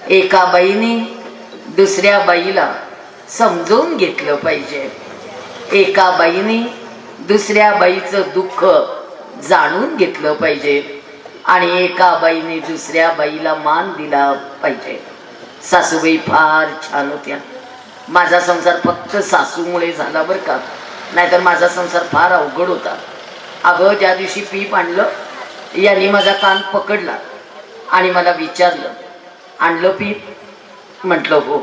एका बाईने दुसऱ्या बाईला समजून घेतलं पाहिजे. एका बाईने दुसऱ्या बाईचं दुःख जाणून घेतलं पाहिजे आणि एका बाईने दुसऱ्या बाईला मान दिला पाहिजे. सासूबाई फार छान होत्या. माझा संसार फक्त सासूमुळे झाला बरं का, नाहीतर माझा संसार फार अवघड होता. अगं ज्या दिवशी पीप आणलं यांनी माझा कान पकडला आणि मला विचारलं, आणलं पीप? म्हटलं हो.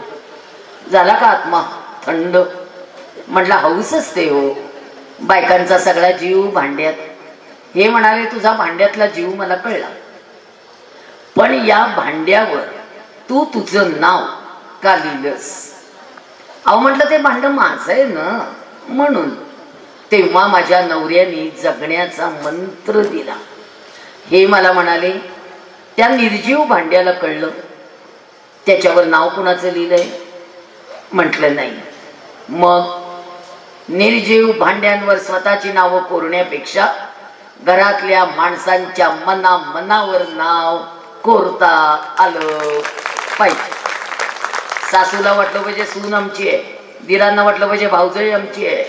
झाला का आत्मा थंड? म्हटलं हौस असते हो, बायकांचा सगळा जीव भांड्यात. हे म्हणाले तुझा भांड्यातला जीव मला कळला, पण या भांड्यावर तू तुझं नाव का लिहिलंस? अहो म्हटलं ते भांड माझं आहे ना म्हणून. तेव्हा माझ्या नवऱ्याने जगण्याचा मंत्र दिला. हे मला म्हणाले त्या निर्जीव भांड्याला कळलं त्याच्यावर नाव कुणाचं लिहिलंय? म्हटलं नाही. मग निर्जीव भांड्यांवर स्वतःची नावं कोरण्यापेक्षा घरातल्या माणसांच्या मनावर नाव कोरता आलं पाहिजे. सासूला वाटलं पाहिजे सून आमची आहे, दिरांना वाटलं पाहिजे भाऊजाई आमची आहे.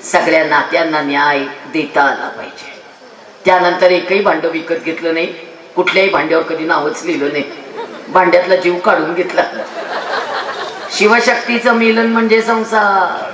सगळ्या नात्यांना न्याय देता आला पाहिजे. त्यानंतर एकही भांड विकत घेतलं नाही, कुठल्याही भांड्यावर कधी नावच लिहिलं नाही. भांड्यातला जीव काढून घेतला. शिवशक्तीचं मिलन म्हणजे संसार.